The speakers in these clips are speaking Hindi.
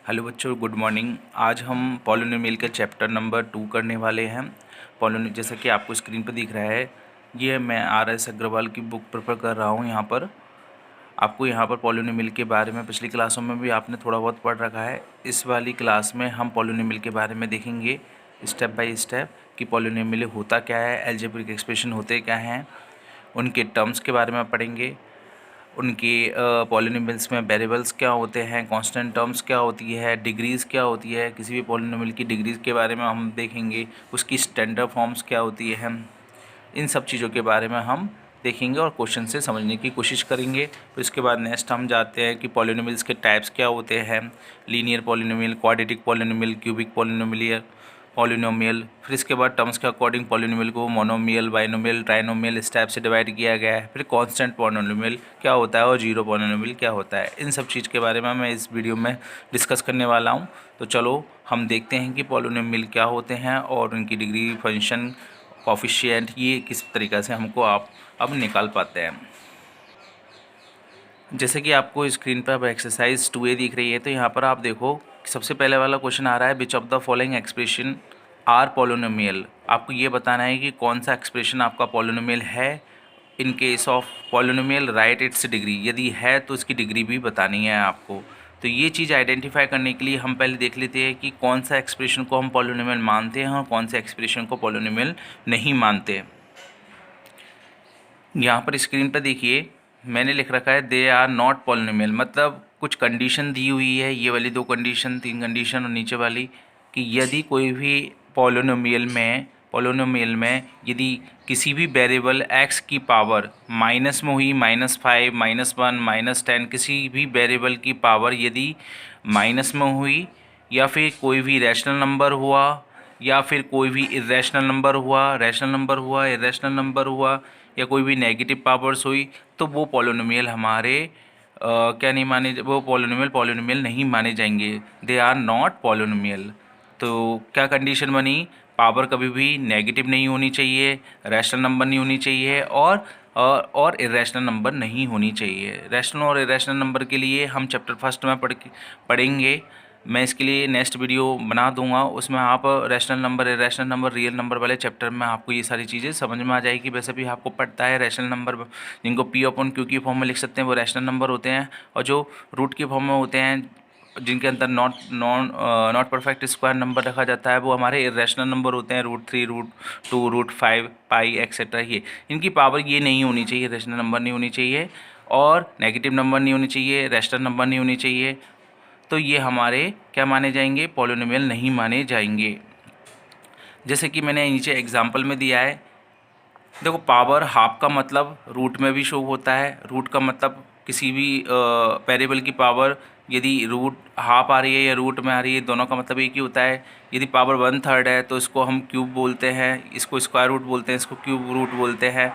हेलो बच्चों, गुड मॉर्निंग। आज हम पॉलिनोमियल के चैप्टर नंबर 2 करने वाले हैं। जैसा कि आपको स्क्रीन पर दिख रहा है, ये मैं RS अग्रवाल की बुक प्रिपेयर कर रहा हूँ। यहाँ पर आपको पॉलिनोमियल के बारे में पिछली क्लासों में भी आपने थोड़ा बहुत पढ़ रखा है। इस वाली क्लास में हम पॉलिनोमियल के बारे में देखेंगे स्टेप बाय स्टेप कि पॉलिनोमियल होता क्या है, अलजेब्रिक एक्सप्रेशन होते क्या हैं, उनके टर्म्स के बारे में पढ़ेंगे, उनके पॉलिनोमियल्स में वेरिएबल्स क्या होते हैं, कांस्टेंट टर्म्स क्या होती है, डिग्रीज़ क्या होती है, किसी भी पॉलिनोमियल की डिग्रीज़ के बारे में हम देखेंगे, उसकी स्टैंडर्ड फॉर्म्स क्या होती है। इन सब चीज़ों के बारे में हम देखेंगे और क्वेश्चन से समझने की कोशिश करेंगे। फिर इसके बाद नेक्स्ट हम जाते हैं कि पॉलिनोमियल्स के टाइप्स क्या होते हैं, linear polynomial, quadratic polynomial, cubic polynomial. फिर इसके बाद टर्म्स के अकॉर्डिंग पॉलिनोमियल को मोनोमियल, बाइनोमियल, ट्राइनोमियल इस टाइप से डिवाइड किया गया है। फिर कांस्टेंट पॉलिनोमियल क्या होता है और जीरो पॉलिनोमियल क्या होता है, इन सब चीज़ के बारे में मैं इस वीडियो में डिस्कस करने वाला हूं। तो चलो हम देखते हैं कि पॉलिनोमियल क्या होते हैं और उनकी डिग्री, फंक्शन, कोफिशिएंट, ये किस तरीक़े से हमको आप अब निकाल पाते हैं। जैसे कि आपको स्क्रीन पर अब एक्सरसाइज 2A दिख रही है, तो यहाँ पर आप देखो सबसे पहले वाला क्वेश्चन आ रहा है, which of the following expression are polynomial. आपको ये बताना है कि कौन सा एक्सप्रेशन आपका पॉलिनोमियल है। In case of polynomial right it's degree, यदि है तो इसकी डिग्री भी बतानी है आपको। तो ये चीज़ आइडेंटिफाई करने के लिए हम पहले देख लेते हैं कि कौन सा एक्सप्रेशन को हम पॉलिनोमियल मानते हैं और कौन सा एक्सप्रेशन को पॉलिनोमियल नहीं मानते। यहाँ पर स्क्रीन पर देखिए मैंने लिख रखा है दे आर नॉट पॉलिनोमियल, मतलब कुछ कंडीशन दी हुई है, ये वाली 2 कंडीशन, 3 कंडीशन और नीचे वाली, कि यदि कोई भी पॉलिनोमियल में यदि किसी भी वेरिएबल x की पावर माइनस में हुई, -5, -1, -10, किसी भी वेरिएबल की पावर यदि माइनस में हुई, या फिर कोई भी रैशनल नंबर हुआ, या फिर कोई भी इरेशनल नंबर हुआ, रैशनल नंबर हुआ, इरेशनल नंबर हुआ, या कोई भी नेगेटिव पावर्स हुई, तो वो पॉलिनोमियल हमारे क्या नहीं माने, वो पॉलिनोमियल नहीं माने जाएंगे। They are not polynomial. तो क्या कंडीशन बनी, पावर कभी भी नेगेटिव नहीं होनी चाहिए, रैशनल नंबर नहीं होनी चाहिए, और इरेशनल नंबर नहीं होनी चाहिए। रैशनल और इरेशनल नंबर के लिए हम चैप्टर फर्स्ट में पढ़ेंगे। मैं इसके लिए नेक्स्ट वीडियो बना दूंगा, उसमें आप rational number, irrational number, real number वाले चैप्टर में आपको ये सारी चीज़ें समझ में आ जाएगी। वैसे भी आपको पढ़ता है रैशनल नंबर जिनको P/Q की फॉर्म में लिख सकते हैं वो रैशनल नंबर होते हैं, और जो रूट की फॉर्म में होते हैं जिनके अंदर नॉट परफेक्ट स्क्वायर नंबर रखा जाता है वो हमारे इरेशनल नंबर होते हैं, √3, √2, √5, पाई एक्सेट्रा। ये इनकी पावर ये नहीं होनी चाहिए, रैशनल नंबर नहीं होनी चाहिए, और नेगेटिव नंबर नहीं होनी चाहिए, रैशनल नंबर नहीं होनी चाहिए। तो ये हमारे क्या माने जाएंगे, पॉलिनोमियल नहीं माने जाएंगे। जैसे कि मैंने नीचे एग्जांपल में दिया है, देखो पावर हाफ का मतलब रूट में भी शो होता है। रूट का मतलब किसी भी वेरिएबल की पावर यदि रूट हाफ आ रही है या रूट में आ रही है, दोनों का मतलब एक ही होता है। यदि पावर 1/3 है तो इसको हम क्यूब बोलते हैं, इसको स्क्वायर रूट बोलते हैं, इसको क्यूब रूट बोलते हैं।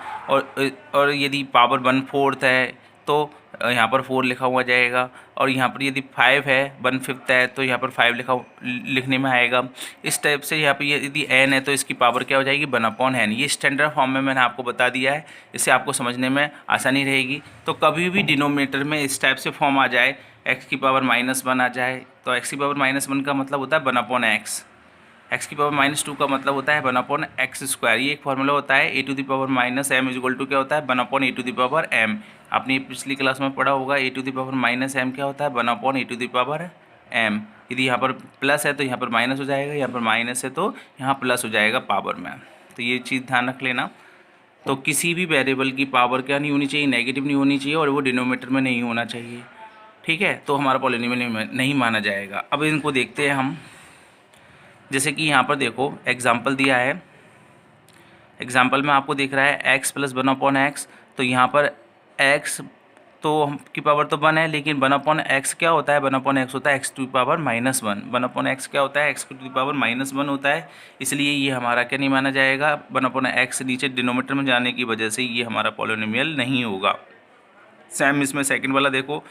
और यदि पावर 1/4 है तो यहाँ पर 4 लिखा हुआ जाएगा, और यहाँ पर यदि 5 है, 1/5 है, तो यहाँ पर 5 लिखने में आएगा। इस टाइप से यहाँ पर यदि n है तो इसकी पावर क्या हो जाएगी, 1/n। ये स्टैंडर्ड फॉर्म में मैंने आपको बता दिया है, इससे आपको समझने में आसानी रहेगी। तो कभी भी डिनोमिनेटर में इस टाइप से फॉर्म आ जाए, x की पावर -1 आ जाए, तो x की पावर -1 का मतलब होता है 1/x। x की पावर -2 का मतलब होता है 1/x²। ये एक फार्मूला होता है, a to the power -m equal to क्या होता है, 1/a to the power m। आपने पिछली क्लास में पढ़ा होगा, a to the power -m क्या होता है, 1/a to the power m। यदि यहाँ पर प्लस है तो यहाँ पर माइनस हो जाएगा, यहाँ पर माइनस है तो यहाँ प्लस हो जाएगा पावर में। तो ये चीज़ ध्यान रख लेना। तो किसी भी वेरिएबल की पावर क्या नहीं होनी चाहिए, नेगेटिव नहीं होनी चाहिए, और वो डिनोमिनेटर में नहीं होना चाहिए। ठीक है, तो हमारा पॉलिनोमियल नहीं माना जाएगा। अब इनको देखते हैं हम। जैसे कि यहाँ पर देखो एग्जाम्पल दिया है, एग्जाम्पल में आपको दिख रहा है x + 1/x। तो यहाँ पर x तो की पावर तो 1 है, लेकिन 1/x क्या होता है, 1/x होता है x to the power -1। 1/x क्या होता है, x टू द पावर -1 होता है, इसलिए ये हमारा क्या नहीं माना जाएगा, 1/x नीचे डिनोमिनेटर में जाने की वजह से ये हमारा पॉलिनोमियल नहीं होगा। सेम इसमें सेकंड वाला देखो,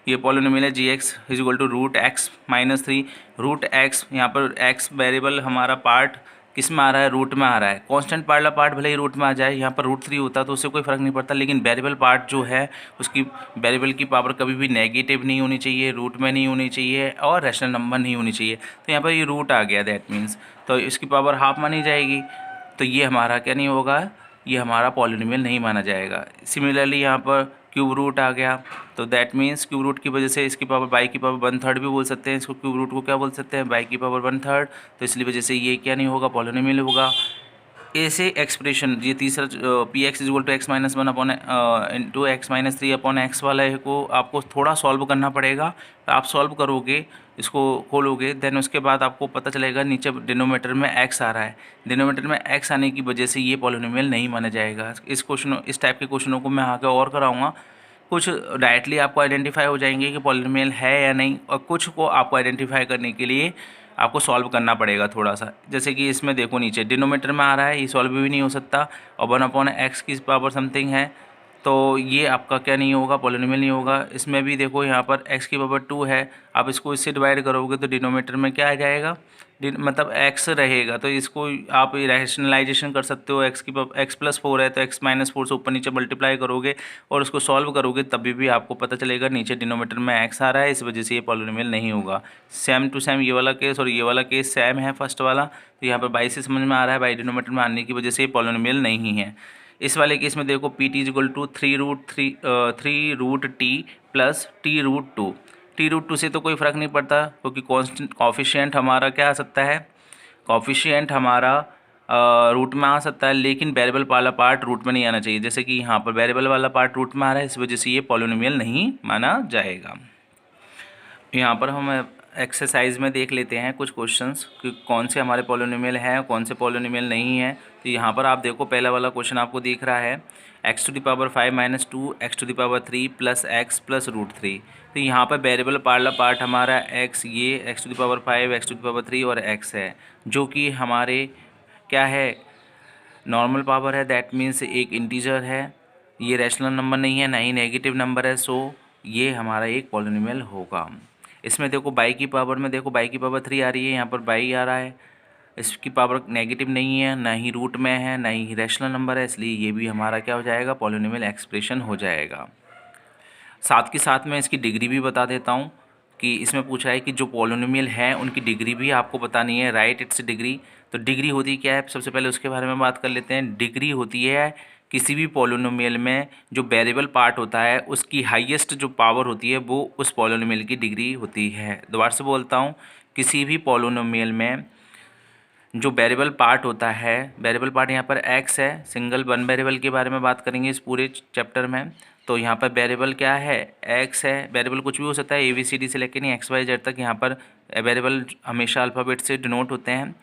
ये पॉलिनोमियल है gx = √x - 3। √x यहाँ पर x वेरिएबल हमारा पार्ट किस में आ रहा है, रूट में आ रहा है। कांस्टेंट वाला पार्ट भले ही रूट में आ जाए, यहाँ पर √3 होता तो उससे कोई फ़र्क नहीं पड़ता, लेकिन वेरिएबल पार्ट जो है उसकी वेरिएबल की पावर कभी भी नेगेटिव नहीं होनी चाहिए, रूट में नहीं होनी चाहिए और रैशनल नंबर नहीं होनी चाहिए। तो यहाँ पर ये रूट आ गया, दैट मीन्स तो इसकी पावर हाफ मानी जाएगी। तो ये हमारा क्या नहीं होगा, ये हमारा पॉलिनोमियल नहीं माना जाएगा। सिमिलरली यहाँ पर क्यूब रूट आ गया, तो दैट मीन्स क्यूब रूट की वजह से इसकी पावर बाई की पावर 1/3 भी बोल सकते हैं, इसको क्यूब रूट को क्या बोल सकते हैं, बाई की पावर 1/3। तो इसलिए वजह से ये क्या नहीं होगा, पॉलिनोमियल होगा। ऐसे एक्सप्रेशन ये तीसरा P X is equal to X minus 1 upon into X minus 3 upon X वाला है को आपको थोड़ा सॉल्व करना पड़ेगा। आप सॉल्व करोगे, इसको खोलोगे, देन उसके बाद आपको पता चलेगा नीचे डिनोमीटर में एक्स आ रहा है। डिनोमीटर में एक्स आने की वजह से ये पॉलिनोमियल नहीं माना जाएगा। इस टाइप के क्वेश्चनों को मैं आगे और कराऊंगा। कुछ डायरेक्टली आपको आइडेंटिफाई हो जाएंगे कि पॉलिनोमियल है या नहीं, और कुछ को आपको आइडेंटिफाई करने के लिए आपको सॉल्व करना पड़ेगा थोड़ा सा। जैसे कि इसमें देखो नीचे डिनोमीटर में आ रहा है, ये सॉल्व भी नहीं हो सकता, और 1/x की पावर समथिंग है, तो ये आपका क्या नहीं होगा, पॉलिनोमियल नहीं होगा। इसमें भी देखो यहाँ पर x की पावर 2 है, आप इसको इससे डिवाइड करोगे तो डिनोमीटर में क्या आ जाएगा, मतलब x रहेगा। तो इसको आप रैशनलाइजेशन कर सकते हो, x+4 है तो x-4 से ऊपर नीचे मल्टीप्लाई करोगे और उसको सॉल्व करोगे, तभी भी आपको पता चलेगा नीचे डिनोमीटर में x आ रहा है, इस वजह से ये पॉलिनोमियल नहीं होगा। सेम टू सेम ये वाला केस और ये वाला केस सेम है फर्स्ट वाला। तो यहाँ पर बाई से समझ में आ रहा है, बाई डिनोमीटर में आने की वजह से ये पॉलिनोमियल नहीं है। इस वाले केस में देखो P T equal to 3√t plus t√2। t√2 से तो कोई फ़र्क नहीं पड़ता, क्योंकि कॉन्स्टेंट कॉफिशिएंट हमारा क्या आ सकता है, कॉफिशिएंट हमारा रूट में आ सकता है, लेकिन वेरिएबल वाला पार्ट रूट में नहीं आना चाहिए। जैसे कि यहाँ पर वेरिएबल वाला पार्ट रूट में आ रहा है, इस वजह से ये पॉलिनोमियल नहीं माना जाएगा। यहाँ पर हम एक्सरसाइज में देख लेते हैं कुछ क्वेश्चंस कि कौन से हमारे पॉलिनोमियल हैं, कौन से पॉलिनोमियल नहीं हैं। तो यहाँ पर आप देखो पहला वाला क्वेश्चन आपको दिख रहा है x⁵ - 2 x⁵ plus x plus √3। तो यहाँ पर वेरिएबल वाला पार्ट हमारा x, ये x⁵ x⁵ और x है, जो कि हमारे क्या है, नॉर्मल पावर है, दैट मीन्स एक इंटीजर है, ये रैशनल नंबर नहीं है, ना ही नेगेटिव नंबर है। सो ये हमारा एक पॉलिनोमियल होगा। इसमें देखो बाई की पावर में देखो बाई की पावर 3 आ रही है, यहाँ पर बाई आ रहा है, इसकी पावर नेगेटिव नहीं है, ना ही रूट में है, ना ही रैशनल नंबर है, इसलिए ये भी हमारा क्या हो जाएगा, पॉलिनोमियल एक्सप्रेशन हो जाएगा। साथ के साथ मैं इसकी डिग्री भी बता देता हूँ कि इसमें पूछा है कि जो पॉलिनोमियल है उनकी डिग्री भी आपको बतानी है, राइट इट्स डिग्री। तो डिग्री होती क्या है, सबसे पहले उसके बारे में बात कर लेते हैं। डिग्री होती है किसी भी पॉलिनोमियल में जो वेरिएबल पार्ट होता है उसकी हाईएस्ट जो पावर होती है वो उस पॉलिनोमियल की डिग्री होती है। दोबारा से बोलता हूँ, किसी भी पॉलिनोमियल में जो वेरिएबल पार्ट होता है, वेरिएबल पार्ट यहाँ पर x है, सिंगल वन वेरिएबल के बारे में बात करेंगे इस पूरे चैप्टर में। तो यहाँ पर वेरिएबल क्या है, x है। वेरिएबल कुछ भी हो सकता है, ABCD से लेकर नहीं XYZ तक, यहाँ पर वेरिएबल हमेशा अल्फ़ाबेट से डिनोट होते हैं।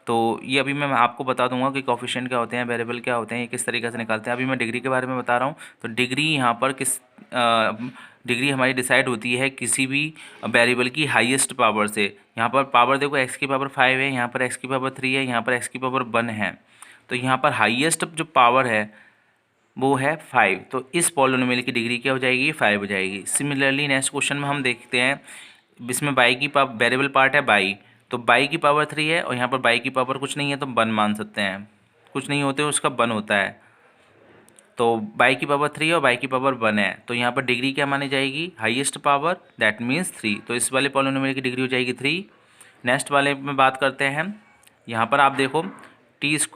तो ये अभी मैं आपको बता दूंगा कि कोफिशिएंट क्या होते हैं, वेरिएबल क्या होते हैं, ये किस तरीके से निकालते हैं। अभी मैं डिग्री के बारे में बता रहा हूँ। तो डिग्री यहाँ पर डिग्री हमारी डिसाइड होती है किसी भी वेरिएबल की हाईएस्ट पावर से। यहाँ पर पावर देखो x की पावर 5 है, यहाँ पर x की पावर 3 है, यहाँ पर x की पावर 1 है। तो यहाँ पर हाईएस्ट जो पावर है वो है 5। तो इस पॉलिनोमियल की डिग्री क्या हो जाएगी, 5 हो जाएगी। सिमिलरली नेक्स्ट क्वेश्चन में हम देखते हैं, इसमें बाई की पावर वेरिएबल पार्ट है बाई, तो बाई की पावर 3 है और यहाँ पर बाई की पावर कुछ नहीं है तो 1 मान सकते हैं, कुछ नहीं होते उसका 1 होता है। तो बाई की पावर 3 और बाई की पावर 1 है, तो यहाँ पर डिग्री क्या मानी जाएगी, हाईएस्ट पावर, दैट मीन्स 3। तो इस वाले पॉलिनोमियल की डिग्री हो जाएगी 3। नेक्स्ट वाले में बात करते हैं। यहाँ पर आप देखो t² -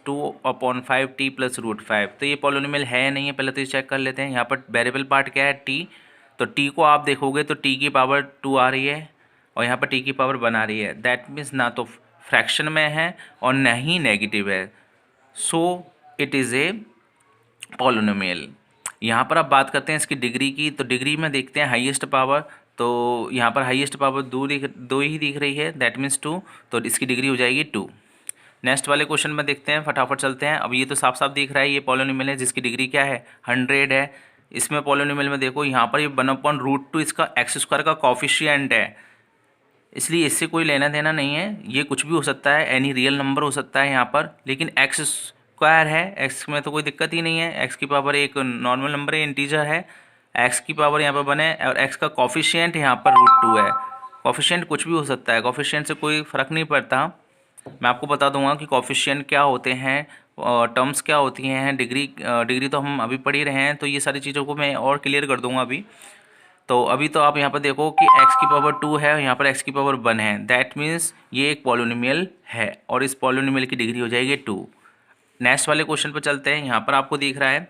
2/5t प्लस √5। तो ये पॉलिनोमियल है या नहीं है, पहले तो ये चेक कर लेते हैं। यहाँ पर वेरिएबल पार्ट क्या है, t। तो t को आप देखोगे तो t की पावर 2 आ रही है और यहाँ पर t की पावर 1 आ रही है, दैट मीन्स ना तो फ्रैक्शन में है और ना ही नेगेटिव है। So it is a polynomial. यहाँ पर अब बात करते हैं इसकी डिग्री की। तो डिग्री में देखते हैं हाईएस्ट पावर, तो यहाँ पर हाईएस्ट पावर दो ही दिख रही है, दैट मीन्स 2। तो इसकी डिग्री हो जाएगी 2। नेक्स्ट वाले क्वेश्चन में देखते हैं, फटाफट चलते हैं। अब ये तो साफ साफ दिख रहा है ये पॉलिनोमियल है जिसकी डिग्री क्या है, 100 है। इसमें पॉलिनोमियल में देखो यहाँ पर ये 1/√2 इसका x² का कॉफिशिएंट है, इसलिए इससे कोई लेना देना नहीं है। ये कुछ भी हो सकता है, एनी रियल नंबर हो सकता है यहाँ पर, लेकिन x² है, x में तो कोई दिक्कत ही नहीं है। x की पावर एक नॉर्मल नंबर है, इंटीजर है, x की पावर यहाँ पर 1 है और x का कॉफिशिएंट यहाँ पर √2 है। कॉफिशिएंट कुछ भी हो सकता है, कॉफिशिएंट से कोई फ़र्क नहीं पड़ता। मैं आपको बता दूंगा कि कॉफिशिएंट क्या होते हैं, टर्म्स क्या होती हैं, डिग्री तो हम अभी पढ़ ही रहे हैं, तो ये सारी चीज़ों को मैं और क्लियर कर दूंगा अभी। तो अभी तो आप यहाँ पर देखो कि x की पावर 2 है, यहाँ पर x की पावर 1 है, दैट मीन्स ये एक पॉलिनोमियल है और इस पॉलिनोमियल की डिग्री हो जाएगी 2। नेक्स्ट वाले क्वेश्चन पर चलते हैं। यहाँ पर आपको दिख रहा है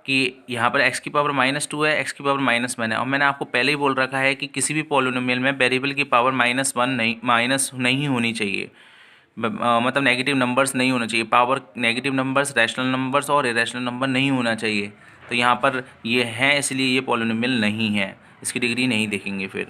कि यहाँ पर x की पावर -2 है, x की पावर -1 है, और मैंने आपको पहले ही बोल रखा है कि किसी भी पॉलिनोमियल में वेरिएबल की पावर -1 नहीं, माइनस नहीं होनी चाहिए, मतलब नेगेटिव नंबर्स नहीं होना चाहिए। Power negative numbers, rational numbers और इरेशनल नंबर नहीं होना चाहिए। तो यहाँ पर ये है, इसलिए ये पॉलिनोमियल नहीं है, इसकी डिग्री नहीं देखेंगे। फिर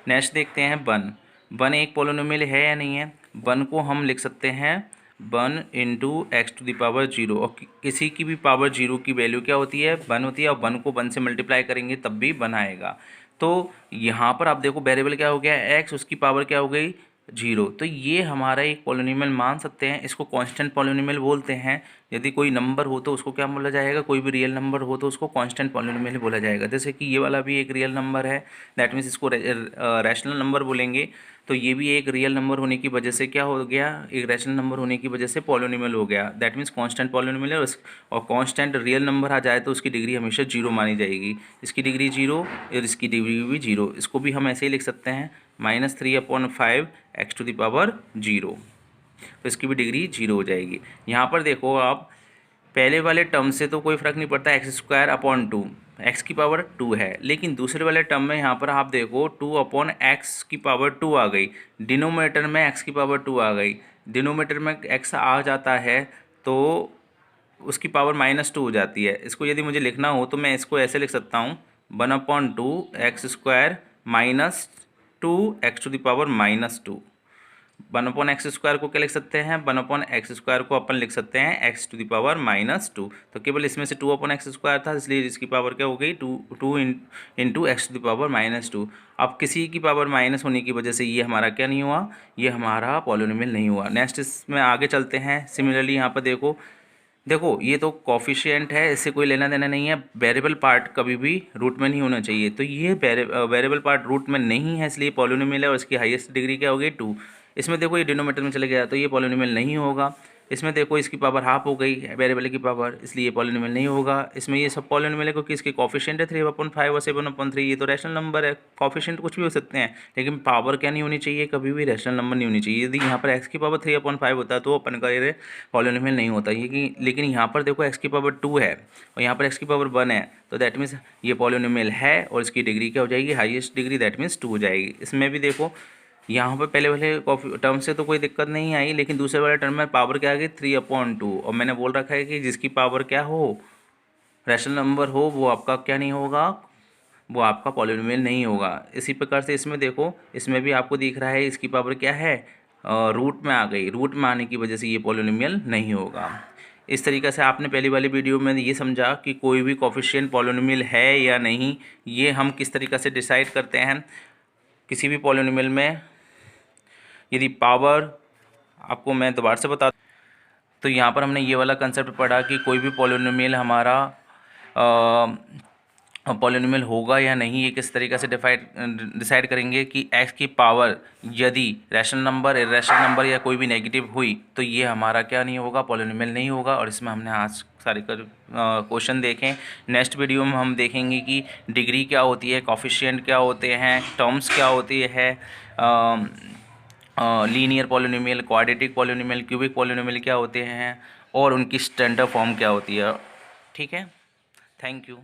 नेक्स्ट देखते हैं वन। वन एक पॉलिनोमियल है या नहीं है? वन को हम लिख सकते हैं 1 into X to the power 0, और किसी की भी पावर 0 की वैल्यू क्या होती है? 1 होती है, और 1 को 1 से मल्टीप्लाई करेंगे तब भी 1 आएगा। तो यहाँ पर आप देखो वेरिएबल क्या हो गया एक्स, उसकी पावर क्या हो गई 0, तो ये हमारा एक पॉलिनोमियल मान सकते हैं। इसको कांस्टेंट पॉलिनोमियल बोलते हैं। यदि कोई नंबर हो तो उसको क्या बोला जाएगा? कोई भी रियल नंबर हो तो उसको कांस्टेंट पॉलिनोमियल बोला जाएगा। जैसे कि ये वाला भी एक रियल नंबर है, दैट मीन्स इसको रैशनल नंबर बोलेंगे। तो ये भी एक रियल नंबर होने की वजह से क्या हो गया? एक रैशनल नंबर होने की वजह से पॉलिनोमियल हो गया, दैट मीन्स कांस्टेंट पॉलिनोमियल है। और कांस्टेंट रियल नंबर आ जाए तो उसकी डिग्री हमेशा 0 मानी जाएगी। इसकी डिग्री 0 और इसकी डिग्री भी 0। इसको भी हम ऐसे ही लिख सकते हैं -3/5 एक्स टू द पावर 0, तो इसकी भी डिग्री 0 हो जाएगी। यहाँ पर देखो आप, पहले वाले टर्म से तो कोई फ़र्क नहीं पड़ता, x² एक्स की पावर 2 है, लेकिन दूसरे वाले टर्म में यहाँ पर आप देखो 2/x की पावर 2 आ गई, डिनोमिनेटर में x की पावर 2 आ गई। डिनोमिनेटर में x आ जाता है तो उसकी पावर -2 हो जाती है। इसको यदि मुझे लिखना हो तो मैं इसको ऐसे लिख सकता हूँ 1/2x² -2 x to the power -2। 1/x² को क्या लिख सकते हैं? 1/x² को अपन लिख सकते हैं x टू द पावर -2। तो केवल इसमें से 2/x² था, इसलिए इसकी पावर क्या हो गई 2 into X to the power -2। अब किसी की पावर माइनस होने की वजह से ये हमारा क्या नहीं हुआ? ये हमारा पॉलिनोमियल नहीं हुआ। नेक्स्ट इसमें आगे चलते हैं। सिमिलरली यहाँ पर देखो, ये तो कॉफिशिएंट है, इससे कोई लेना देना नहीं है। वेरिएबल पार्ट कभी भी रूट में नहीं होना चाहिए, तो ये वेरिएबल पार्ट रूट में नहीं है, इसलिए पॉलिनोमियल है और इसकी हाईएस्ट डिग्री क्या हो गई 2। इसमें देखो ये डिनोमिनेटर में चले गया तो ये पॉलिनोमियल नहीं होगा। इसमें देखो इसकी पावर हाफ हो गई वेरिएबल की पावर, इसलिए ये पॉलिनोमियल नहीं होगा। इसमें ये सब पॉलिनोमियल है क्योंकि इसके कॉफिशिएंट है 3/5 और 7/3, ये तो रैशनल नंबर है। कॉफिशिएंट कुछ भी हो सकते हैं, लेकिन पावर क्या नहीं होनी चाहिए? कभी भी रैशनल नंबर नहीं होनी चाहिए। यदि यहाँ पर x की पावर 3/5 होता है तो अपन का ये पॉलिनोमियल नहीं होता ये, लेकिन यहाँ पर देखो x की पावर 2 है और यहाँ पर x की पावर 1 है, तो दैट मीन्स ये पॉलिनोमियल है और इसकी डिग्री क्या हो जाएगी? हाईएस्ट डिग्री, दैट मीन्स 2 हो जाएगी। इसमें भी देखो यहाँ पर पहले वाले टर्म से तो कोई दिक्कत नहीं आई, लेकिन दूसरे वाले टर्म में पावर क्या आ गई 3/2, और मैंने बोल रखा है कि जिसकी पावर क्या हो, रैशनल नंबर हो, वो आपका क्या नहीं होगा? वो आपका पॉलिनोमियल नहीं होगा। इसी प्रकार से इसमें देखो, इसमें भी आपको दिख रहा है इसकी पावर क्या है? रूट में आ गई। रूट में आने की वजह से ये पॉलिनोमियल नहीं होगा। इस तरीके से आपने पहली वाली वीडियो में ये समझा कि कोई भी कॉफिशिएंट पॉलिनोमियल है या नहीं, ये हम किस तरीके से डिसाइड करते हैं। किसी भी पॉलिनोमियल में यदि पावर, आपको मैं दोबारा से बता, तो यहाँ पर हमने ये वाला कंसेप्ट पढ़ा कि कोई भी पॉलिनोमियल हमारा पॉलिनोमियल होगा या नहीं, ये किस तरीके से डिसाइड करेंगे कि x की पावर यदि रैशनल नंबर, इरेशनल नंबर या कोई भी नेगेटिव हुई तो ये हमारा क्या नहीं होगा? पॉलिनोमियल नहीं होगा। और इसमें हमने आज सारे क्वेश्चन देखें। नेक्स्ट वीडियो में हम देखेंगे कि डिग्री क्या होती है, कॉफिशिएंट क्या होते हैं, टर्म्स क्या होती है, linear polynomial, quadratic polynomial, cubic polynomial क्या होते हैं, और उनकी स्टैंडर्ड फॉर्म क्या होती है। ठीक है, थैंक यू।